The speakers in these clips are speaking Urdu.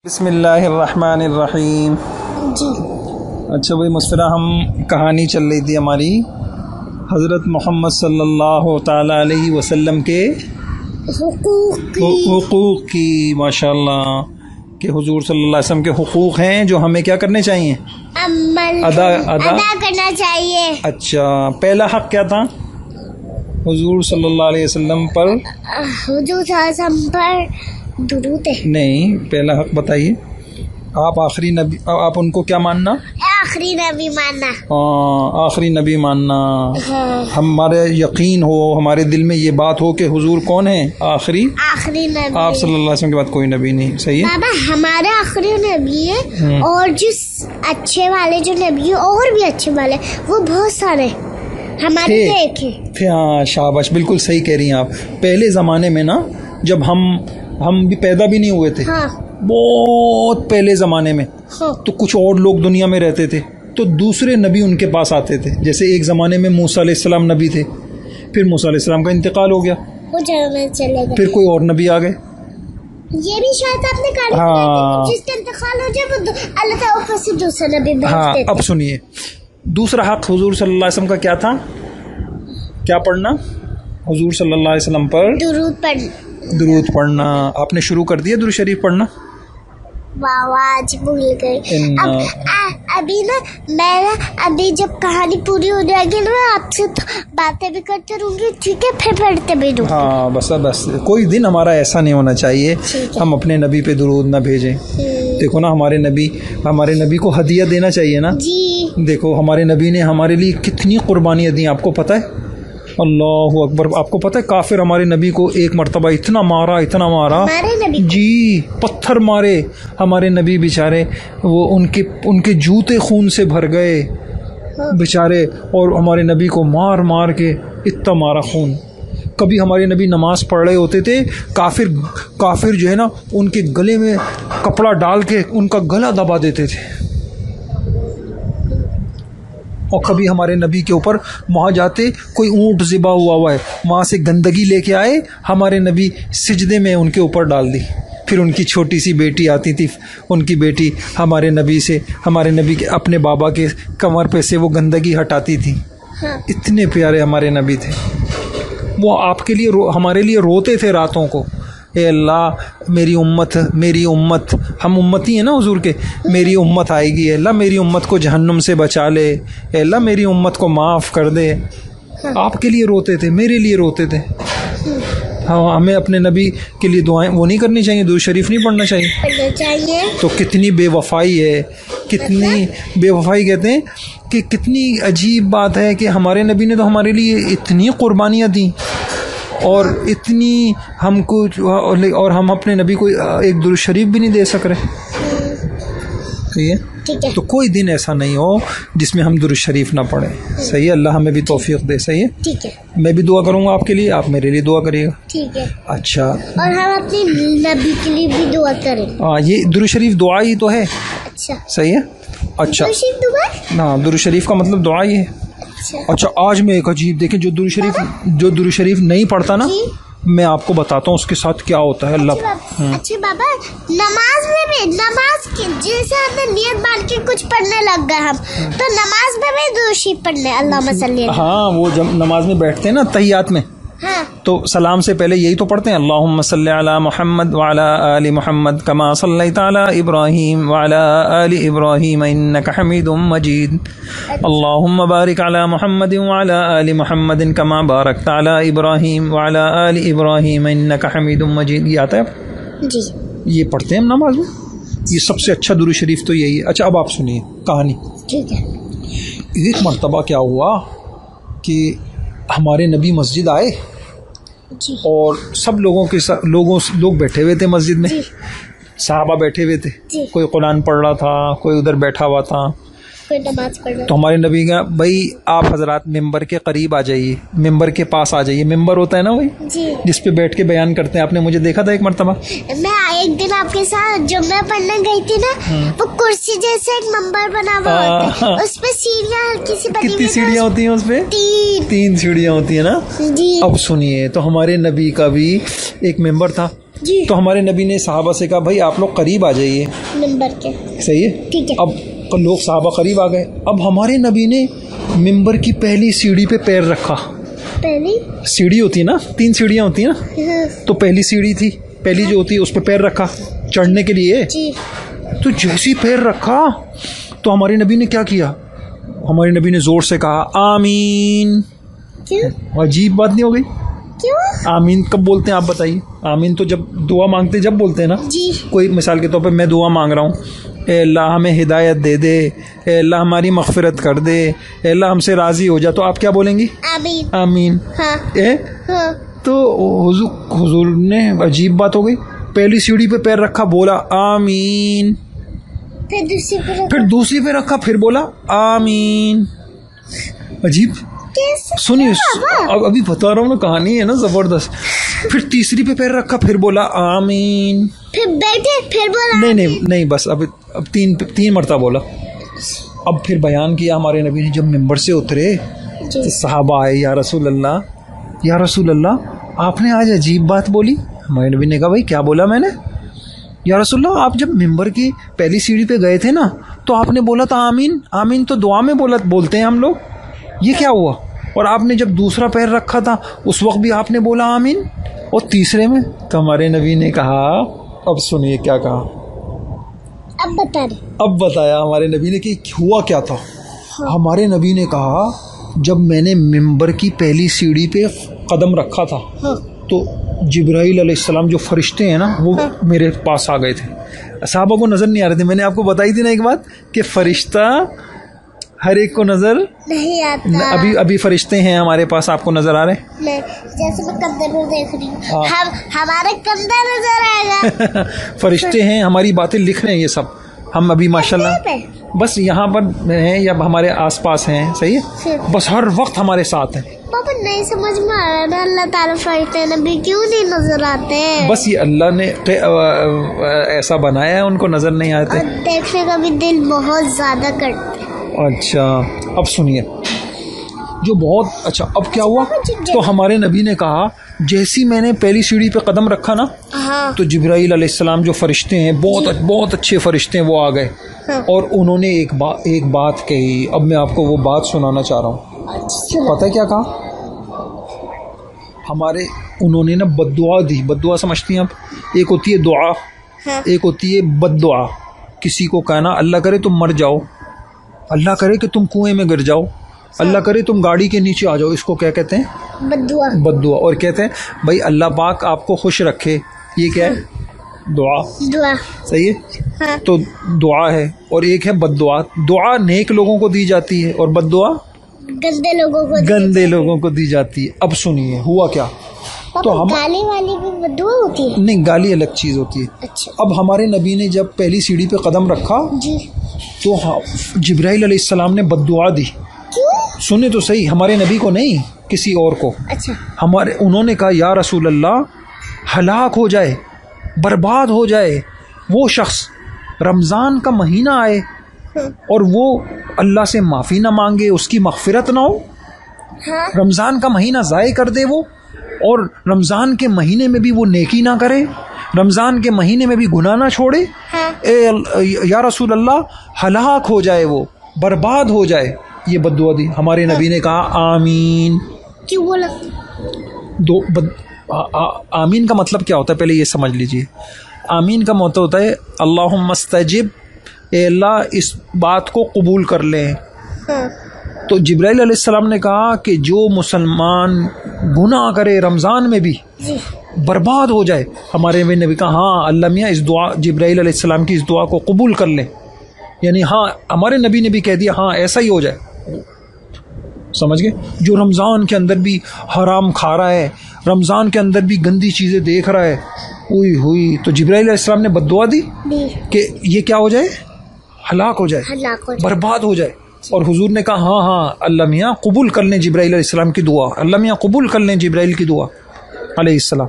بسم اللہ الرحمن الرحیم. جی اچھا بھائی مسفرہ، ہم کہانی چل رہی تھی ہماری حضرت محمد صلی اللہ تعالیٰ علیہ وسلم کے حقوق کی. ماشاء اللہ کہ حضور صلی اللہ علیہ وسلم کے حقوق ہیں جو ہمیں کیا کرنے چاہیے؟ ادا کرنا چاہیے. اچھا، پہلا حق کیا تھا حضور صلی اللہ علیہ وسلم پر؟ حضور صلی اللہ علیہ وسلم پر درود ہے. نہیں، پہلا حق بتائیے. آپ آخری نبی، آپ ان کو کیا ماننا؟ آخری نبی ماننا. ہاں، آخری نبی ماننا. ہمارے یقین ہو، ہمارے دل میں یہ بات ہو کہ حضور کون ہے؟ آخری نبی. آپ صلی اللہ علیہ وسلم کے بعد کوئی نبی نہیں. صحیح ہے بابا، ہمارا آخری نبی ہے. اور جس اچھے والے جو نبی ہے اور بھی اچھے والے وہ بہت سارے ہمارے ایک ہے. ہاں شاباش، بالکل صحیح کہہ رہی ہیں آپ. پہلے زمانے میں نا، جب ہم بھی پیدا بھی نہیں ہوئے تھے، بہت پہلے زمانے میں، تو کچھ اور لوگ دنیا میں رہتے تھے، تو دوسرے نبی ان کے پاس آتے تھے. جیسے ایک زمانے میں موسیٰ علیہ السلام نبی تھے، پھر موسیٰ علیہ السلام کا انتقال ہو گیا، وہ جنت چلے گئے، پھر کوئی اور نبی آ گئے. یہ بھی شاید آپ نے کہا جس کا انتقال ہو جائے وہ اللہ تعالیٰ اوپر سے دوسرا نبی بھیج دیتے. ہاں، اب سنیے، دوسرا حق حضور صلی اللہ علیہ وسلم کا کیا تھا؟ کیا پڑھنا؟ حضور صلی اللہ علیہ وسلم پر درود پڑھنا. آپ نے شروع کر دیا درود شریف پڑھنا؟ آج بھول گئی. ابھی ابھی جب کہانی پوری ہو جائے گی نا، آپ سے باتیں بھی کرتے رہوں گی، ٹھیک ہے؟ پھر پڑھتے بھی رہوں. ہاں بس کوئی دن ہمارا ایسا نہیں ہونا چاہیے ہم اپنے نبی پہ درود نہ بھیجیں. دیکھو نا، ہمارے نبی کو ہدیہ دینا چاہیے نا. جی دیکھو ہمارے نبی نے ہمارے لیے کتنی قربانیاں دی، آپ کو پتہ ہے؟ اللہ اکبر. آپ کو پتہ ہے کافر ہمارے نبی کو ایک مرتبہ اتنا مارا، جی پتھر مارے ہمارے نبی بیچارے، وہ ان کے جوتے خون سے بھر گئے بیچارے، اور ہمارے نبی کو مار کے اتنا مارا خون. کبھی ہمارے نبی نماز پڑھ رہے ہوتے تھے، کافر جو ہے نا، ان کے گلے میں کپڑا ڈال کے ان کا گلا دبا دیتے تھے. اور کبھی ہمارے نبی کے اوپر وہاں جاتے، کوئی اونٹ ذبح ہوا ہے، وہاں سے گندگی لے کے آئے، ہمارے نبی سجدے میں ان کے اوپر ڈال دی. پھر ان کی چھوٹی سی بیٹی آتی تھی، ان کی بیٹی ہمارے نبی کے اپنے بابا کے کمر پہ سے وہ گندگی ہٹاتی تھی. اتنے پیارے ہمارے نبی تھے. وہ آپ کے لیے ہمارے لیے روتے تھے راتوں کو، اے اللہ میری امت، ہم امتی ہیں نا حضور کے، میری امت آئے گی، اے اللہ میری امت کو جہنم سے بچا لے، اے اللہ میری امت کو معاف کر دے. آپ کے لیے روتے تھے، میرے لیے روتے تھے. ہاں، ہمیں اپنے نبی کے لیے دعائیں وہ نہیں کرنی چاہیے؟ درود شریف نہیں پڑھنا چاہیے؟ تو کتنی بے وفائی ہے، کتنی بے وفائی کہتے ہیں کہ کتنی عجیب بات ہے کہ ہمارے نبی نے تو ہمارے لیے اتنی قربانیاں دیں، اور اتنی ہم کو، اور ہم اپنے نبی کو ایک درود شریف بھی نہیں دے سک رہے. صحیح ہے؟ تو کوئی دن ایسا نہیں ہو جس میں ہم درود شریف نہ پڑھیں. صحیح ہے؟ اللہ ہمیں بھی توفیق دے. صحیح ہے؟ ٹھیک ہے. میں بھی دعا کروں گا آپ کے لیے، آپ میرے لیے دعا کریے گا. ٹھیک ہے. اچھا، اور ہم اپنے نبی کے لیے بھی دعا کریں. ہاں، یہ درود شریف دعا ہی تو ہے. اچھا، صحیح ہے. اچھا، ہاں، درود شریف کا مطلب دعا ہی ہے. اچھا، آج میں ایک عجیب، دیکھیں، جو درود شریف نہیں پڑھتا نا، میں آپ کو بتاتا ہوں اس کے ساتھ کیا ہوتا ہے. اللہ اچھا بابا، نماز کی جیسے ہم نے نیت باندھ کے کچھ پڑھنے لگ گئے ہم، تو نماز میں بھی درود شریف پڑھنے، اللہم صلی. ہاں، وہ جب نماز میں بیٹھتے ہیں نا تحیات میں، تو سلام سے پہلے یہی تو پڑھتے ہیں، اللہم صلی علی محمد وعلی آل محمد کما صلیت علی ابراہیم وعلی آل ابراہیم انک حمید مجید، اللہم بارک علی محمد وعلی آل محمد کما بارکت علی ابراہیم وعلی آل ابراہیم انک حمید مجید. یہ آتا ہے جی، یہ پڑھتے ہیں ہم نماز میں. یہ سب سے اچھا درود شریف تو یہی ہے. اچھا، اب آپ سنیے کہانی. ٹھیک ہے. ایک مرتبہ کیا ہوا کہ ہمارے نبی مسجد آئے، اور سب لوگ بیٹھے ہوئے تھے مسجد میں. صحابہ بیٹھے ہوئے تھے، کوئی قرآن پڑھ رہا تھا، کوئی ادھر بیٹھا ہوا تھا، تو ہمارے نبی کا بھائی آپ حضرات ممبر کے قریب آ جائیے، ممبر کے پاس آ جائیے. ممبر ہوتا ہے نا وہی جس پہ بیٹھ کے بیان کرتے ہیں. آپ نے مجھے دیکھا تھا ایک مرتبہ، میں ایک دن آپ کے ساتھ جمعہ پڑھنے گئی تھی نا، وہ کرسی جیسے ایک ممبر بنا ہوا ہوتا ہے، اس پہ سیڑھیاں ہلکی سی بنی. کتنی سیڑھیاں ہوتی ہیں اس پہ؟ 3 سیڑھیاں ہوتی ہیں نا. اب سنیے، تو ہمارے نبی کا بھی ایک ممبر تھا، جی. تو ہمارے نبی نے صحابہ سے کہا بھائی آپ لوگ قریب آ جائیے ممبر کے. صحیح ہے. ٹھیک ہے. اب لوگ صحابہ قریب آ گئے. اب ہمارے نبی نے ممبر کی پہلی سیڑھی پہ پیر رکھا. پہلی سیڑھی ہوتی ہے نا, 3 سیڑھیاں ہوتی ہیں نا, تو پہلی سیڑھی تھی, پہلی جو ہوتی ہے اس پہ پیر رکھا چڑھنے کے لیے. جی. تو جیسی پیر رکھا تو ہمارے نبی نے کیا کیا, ہمارے نبی نے زور سے کہا آمین. کیوں؟ عجیب بات نہیں ہو گئی؟ کیوں؟ آمین کب بولتے ہیں آپ بتائیے؟ آمین تو جب دعا مانگتے جب بولتے ہیں نا. جی. کوئی مثال کے طور پہ میں دعا مانگ رہا ہوں, اے اللہ ہمیں ہدایت دے دے, اے اللہ ہماری مغفرت کر دے, اے اللہ ہم سے راضی ہو جا, تو آپ کیا بولیں گی؟ آمین. آمین. ہاں. ہاں. تو حضور نے عجیب بات ہو گئی, پہلی سیڑھی پہ پیر رکھا بولا آمین, پھر دوسری پہ رکھا پھر بولا آمین. عجیب. سنیے ابھی بتا رہا ہوں نا, کہانی ہے نا زبردست. پھر تیسری پہ پیر رکھا پھر بولا آمین, پھر بیٹھے پھر بولا نہیں بس اب 3 مرتبہ بولا. اب پھر بیان کیا ہمارے نبی نے, جب ممبر سے اترے تو صحابہ آئے, یا رسول اللہ آپ نے آج عجیب بات بولی. ہمارے نبی نے کہا بھائی کیا بولا میں نے؟ یا رسول اللہ آپ جب ممبر کی پہلی سیڑھی پہ گئے تھے نا تو آپ نے بولا تھا آمین. آمین تو دعا میں بولتے ہیں ہم لوگ, یہ کیا ہوا؟ اور آپ نے جب دوسرا پیر رکھا تھا اس وقت بھی آپ نے بولا آمین, اور تیسرے میں. تو ہمارے نبی نے کہا, اب سنیے کیا کہا, اب بتایا ہمارے نبی نے کہ ہوا کیا تھا. ہمارے نبی نے کہا جب میں نے ممبر کی پہلی سیڑھی پہ قدم رکھا تھا تو جبرائیل علیہ السلام جو فرشتے ہیں نا وہ میرے پاس آ گئے تھے. صحابہ کو نظر نہیں آ رہے تھے. میں نے آپ کو بتائی تھی نا ایک بات کہ فرشتہ ہر ایک کو نظر نہیں آتا. ابھی فرشتے ہیں ہمارے پاس, آپ کو نظر آ رہے ہیں؟ جیسے میں کندھے میں دیکھ رہی ہوں, ہمارے کندھا نظر آئے گا. فرشتے ہیں, ہماری باتیں لکھ رہے ہیں یہ سب. ہم ابھی ماشاءاللہ بس یہاں پر ہیں یا ہمارے آس پاس ہیں, صحیح ہے, بس ہر وقت ہمارے ساتھ ہیں. پاپا نہیں سمجھ میں آ رہا نا, اللہ تعالیٰ فرشتے نبی کیوں نہیں نظر آتے ہیں؟ بس یہ اللہ نے ایسا بنایا ہے, ان کو نظر نہیں آتے. دیکھنے کا بھی دل بہت زیادہ کرتا ہے. اچھا اب سنیے جو بہت اچھا. اب کیا ہوا تو ہمارے نبی نے کہا جیسی میں نے پہلی سیڑھی پہ قدم رکھا نا تو جبرائیل علیہ السلام جو فرشتے ہیں بہت اچھے فرشتے ہیں وہ آ گئے اور انہوں نے ایک بات کہی. اب میں آپ کو وہ بات سنانا چاہ رہا ہوں. پتہ کیا کہا ہمارے؟ انہوں نے نا بد دعا دی. بد دعا سمجھتی ہیں آپ؟ ایک ہوتی ہے دعا, ایک ہوتی ہے بد دعا. کسی کو کہنا اللہ کرے تم مر جاؤ, اللہ کرے کہ تم کنویں میں گر جاؤ, اللہ کرے تم گاڑی کے نیچے آ جاؤ. اس کو کیا کہتے ہیں؟ بد دعا. بد دعا. اور کہتے ہیں بھائی اللہ پاک آپ کو خوش رکھے, یہ کیا ہے؟ دعا. صحیح ہے. تو دعا ہے. اور ایک ہے بد دعا. دعا نیک لوگوں کو دی جاتی ہے اور بد دعا گندے لوگوں کو دی جاتی ہے. اب سنیے ہوا کیا. تو گالی والی بھی بد دعا ہوتی ہے؟ نہیں, گالی الگ چیز ہوتی ہے. اب ہمارے نبی نے جب پہلی سیڑھی پہ قدم رکھا تو جبرائیل علیہ السلام نے بد دعا دی. سنے تو صحیح, ہمارے نبی کو نہیں, کسی اور کو. انہوں نے کہا یا رسول اللہ ہلاک ہو جائے, برباد ہو جائے وہ شخص رمضان کا مہینہ آئے اور وہ اللہ سے معافی نہ مانگے, اس کی مغفرت نہ ہو. رمضان کا مہینہ ضائع کر دے وہ, اور رمضان کے مہینے میں بھی وہ نیکی نہ کرے, رمضان کے مہینے میں بھی گناہ نہ چھوڑے. یا رسول اللہ ہلاک ہو جائے وہ, برباد ہو جائے. یہ بد دعا دی. ہمارے نبی نے کہا آمین. کیوں بولا؟ آمین کا مطلب کیا ہوتا ہے پہلے یہ سمجھ لیجئے. آمین کا مطلب ہوتا ہے اللہم استجب, اے اللہ اس بات کو قبول کر لیں. تو جبرائیل علیہ السلام نے کہا کہ جو مسلمان گناہ کرے رمضان میں بھی برباد ہو جائے. ہمارے نبی نے کہا ہاں اللہ میاں اس دعا, جبرائیل علیہ السلام کی اس دعا کو قبول کر لیں. یعنی ہاں ہمارے نبی نے بھی کہہ دیا ہاں ایسا ہی ہو جائے. سمجھ گئے؟ جو رمضان کے اندر بھی حرام کھا رہا ہے, رمضان کے اندر بھی گندی چیزیں دیکھ رہا ہے, ہوئی تو جبرائیل علیہ السلام نے بد دعا دی کہ یہ کیا ہو جائے؟ ہلاک ہو جائے, برباد ہو جائے. اور حضور نے کہا ہاں اللہ میاں قبول کر لیں جبرائیل علیہ السلام کی دعا, اللہ میاں قبول کر لیں جبرائیل کی دعا علیہ السلام.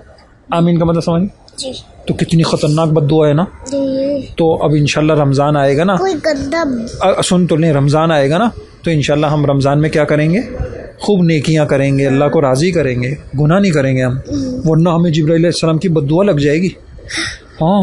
آمین کا مطلب سمجھ؟ تو کتنی خطرناک بد دعا ہے نا. تو اب انشاءاللہ رمضان آئے گا نا, سن تو لیں, رمضان آئے گا نا تو انشاءاللہ ہم رمضان میں کیا کریں گے؟ خوب نیکیاں کریں گے, اللہ کو راضی کریں گے, گناہ نہیں کریں گے ہم, ورنہ ہمیں جبرائیل علیہ السلام کی بد دعا لگ جائے گی. ہاں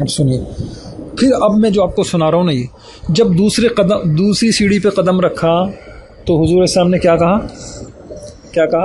اب سنیے پھر اب میں جو آپ کو سنا رہا ہوں نا یہ جب دوسری سیڑھی پہ قدم رکھا تو حضور السلام نے کیا کہا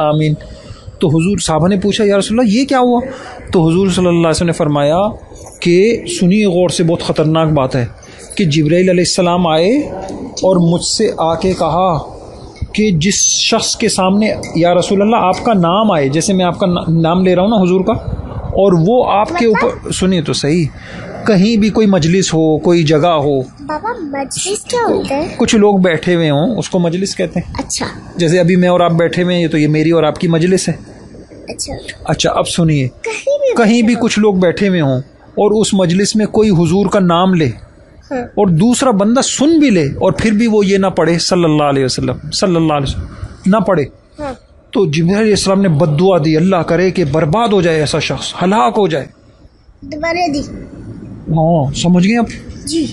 آمین. تو حضور صحابہ نے پوچھا یا رسول اللہ یہ کیا ہوا؟ تو حضور صلی اللہ علیہ وسلم نے فرمایا کہ سنیے غور سے، بہت خطرناک بات ہے کہ جبرائیل علیہ السلام آئے اور مجھ سے آ کے کہا کہ جس شخص کے سامنے یا رسول اللہ آپ کا نام آئے، جیسے میں آپ کا نام لے رہا ہوں نا حضور کا، اور وہ آپ کے اوپر، سنیے تو صحیح، کہیں بھی کوئی مجلس ہو، کوئی جگہ ہو، بابا مجلس کیا ہوتا ہے؟ کچھ لوگ بیٹھے ہوئے ہوں اس کو مجلس کہتے ہیں. اچھا جیسے ابھی میں اور آپ بیٹھے ہوئے ہیں تو یہ میری اور آپ کی مجلس ہے. اچھا اچھا اب سنیے، کہیں بھی کچھ لوگ بیٹھے ہوئے ہوں اور اس مجلس میں کوئی حضور کا نام لے اور دوسرا بندہ سن بھی لے اور پھر بھی وہ یہ نہ پڑھے صلی اللہ علیہ وسلم نہ پڑھے، تو جبرائیل علیہ السلام نے بد دعا دی، اللہ کرے کہ برباد ہو جائے ایسا شخص، ہلاک ہو جائے. دوبارہ دی. ہاں سمجھ گئے آپ؟ جی.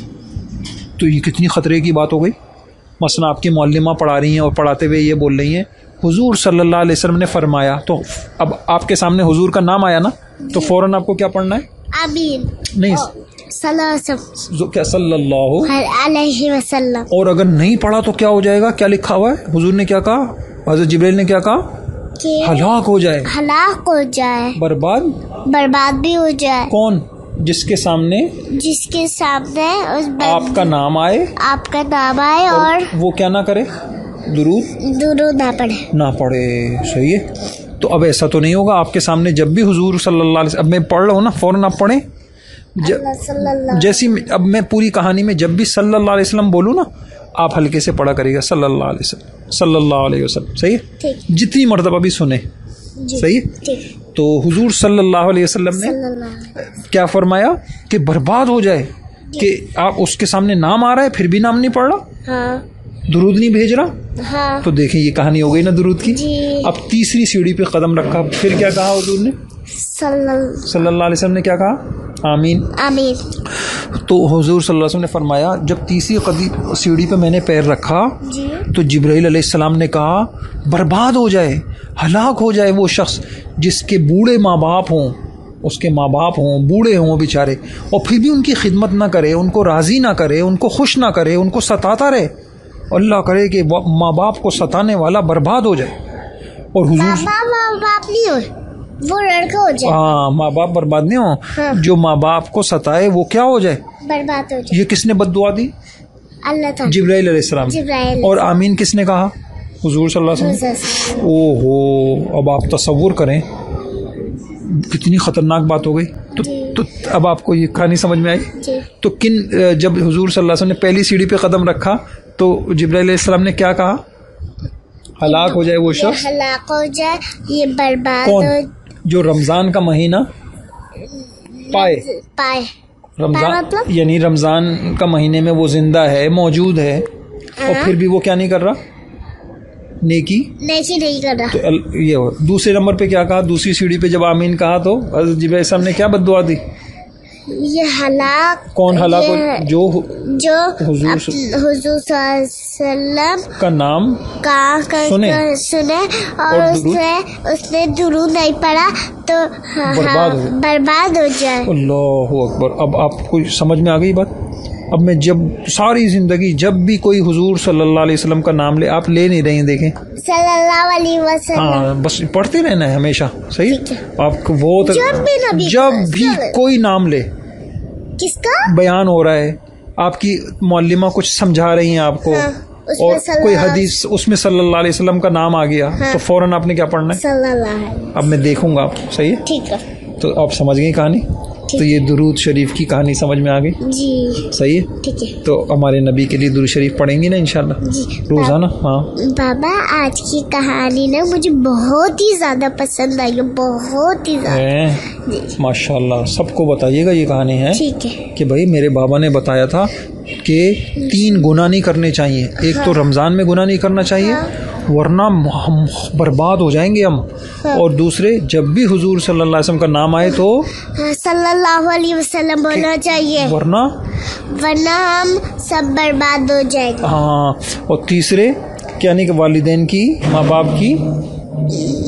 تو یہ کتنی خطرے کی بات ہو گئی. مثلا آپ کی معلمہ پڑھا رہی ہیں اور پڑھاتے ہوئے یہ بول رہی ہیں حضور صلی اللہ علیہ وسلم نے فرمایا، تو اب آپ کے سامنے حضور کا نام آیا نا تو فوراً آپ کو کیا پڑھنا ہے؟ آمین. نہیں صلی اللہ کیا صلی اللہ علیہ وسلم. اور اگر نہیں پڑھا تو کیا ہو جائے گا؟ کیا لکھا ہوا ہے؟ حضور نے کیا کہا؟ حضرت جبرائیل نے کیا کہا؟ کہ ہلاک ہو جائے، ہلاک ہو جائے، برباد بھی ہو جائے. کون؟ جس کے سامنے آپ کا نام آئے اور وہ کیا نہ کرے؟ درود نہ پڑھے. صحیح ہے. تو اب ایسا تو نہیں ہوگا آپ کے سامنے جب بھی حضور صلی اللہ علیہ وسلم، اب میں پڑھ رہا ہوں نا فوراً آپ پڑھیں. جیسی اب میں پوری کہانی میں جب بھی صلی اللہ علیہ وسلم بولوں نا آپ ہلکے سے پڑھا کریے گا صلی اللہ علیہ وسلم، صلی اللہ علیہ وسلم. صحیح ہے. جتنی مرتبہ بھی سنیں. صحیح. تو حضور صلی اللہ علیہ وسلم نے کیا فرمایا کہ برباد ہو جائے کہ آپ اس کے سامنے نام آ رہا ہے پھر بھی نام نہیں پڑھ رہا، درود نہیں بھیج رہا. تو دیکھیں یہ کہانی ہو گئی نا درود کی. اب تیسری سیڑھی پہ قدم رکھا، پھر کیا کہا حضور نے؟ صلی اللہ علیہ وسلم نے کیا کہا؟ آمین. تو حضور صلی اللہ علیہ وسلم نے فرمایا جب تیسری سیڑھی پہ میں نے پیر رکھا تو جبرائیل علیہ السلام نے کہا برباد ہو جائے، ہلاک ہو جائے وہ شخص جس کے بوڑھے ماں باپ ہوں، اس کے ماں باپ ہوں، بوڑھے ہوں بیچارے، اور پھر بھی ان کی خدمت نہ کرے، ان کو راضی نہ کرے، ان کو خوش نہ کرے، ان کو ستاتا رہے. اللہ کرے کہ ماں باپ کو ستانے والا برباد ہو جائے. اور حضور ماں باپ نہیں ہو، وہ لڑکا ہو جائے. ہاں ماں باپ برباد نہیں ہو، جو ماں باپ کو ستائے وہ کیا ہو جائے؟ برباد ہو جائے. یہ کس نے بد دعا دی؟ اللہ تعالی. جبرائیل علیہ السلام. اور آمین کس نے کہا؟ حضور صلی اللہ علیہ وسلم. او ہو، اب آپ تصور کریں کتنی خطرناک بات ہو گئی. تو اب آپ کو یہ کہانی سمجھ میں آئی. تو جب حضور صلی اللہ علیہ وسلم نے پہلی سیڑھی پہ قدم رکھا تو جبرائیل علیہ السلام نے کیا کہا؟ ہلاک ہو جائے وہ شخص، ہلاک ہو جائے، یہ برباد کون؟ جو رمضان کا مہینہ پائے. رمضان یعنی رمضان کا مہینے میں وہ زندہ ہے، موجود ہے، اور پھر بھی وہ کیا نہیں کر رہا؟ نیکی نہیں کر رہا. تو یہ ہو. دوسرے نمبر پہ کیا کہا؟ دوسری سیڑھی پہ جب آمین کہا تو حضرت جبرائیل علیہ السلام نے کیا بد دعا دی؟ یہ ہلاک. کون ہلاک ہو؟ جو حضور صلی اللہ علیہ وسلم کا نام سنے اور اس نے درود نہیں پڑھا تو برباد ہو جائے. اللہ اکبر. اب آپ کو سمجھ میں آ گئی بات. اب میں جب ساری زندگی جب بھی کوئی حضور صلی اللہ علیہ وسلم کا نام لے، آپ لے نہیں رہے ہیں، دیکھیں صلی اللہ علیہ وسلم، ہاں بس پڑھتے رہنا ہے ہمیشہ. صحیح. آپ کو وہ جب بھی کوئی نام لے، کس کا بیان ہو رہا ہے، آپ کی معلمہ کچھ سمجھا رہی ہیں آپ کو، اور کوئی حدیث اس میں صلی اللہ علیہ وسلم کا نام آ گیا تو فوراً آپ نے کیا پڑھنا ہے؟ صلی اللہ علیہ. اب میں دیکھوں گا آپ. صحیح ہے. ٹھیک ہے. تو آپ سمجھ گئی کہانی. تو یہ درود شریف کی کہانی سمجھ میں آ گئی. جی صحیح ہے. ٹھیک ہے. تو ہمارے نبی کے لیے درود شریف پڑھیں گی نا انشاءاللہ روزانہ. ہاں بابا آج کی کہانی نا مجھے بہت ہی زیادہ پسند آئی، بہت ہی زیادہ. ماشاء اللہ. سب کو بتائیے گا یہ کہانی ہے. ٹھیک ہے. کہ بھائی میرے بابا نے بتایا تھا کہ 3 گناہ نہیں کرنے چاہیے. ایک تو رمضان میں گناہ نہیں کرنا چاہیے ورنہ ہم برباد ہو جائیں گے ہم، اور دوسرے جب بھی حضور صلی اللہ علیہ وسلم کا نام آئے تو صلی اللہ علیہ وسلم بولنا چاہیے، ورنہ ہم سب برباد ہو جائیں گے. ہاں. اور تیسرے یعنی کہ والدین کی، ماں باپ کی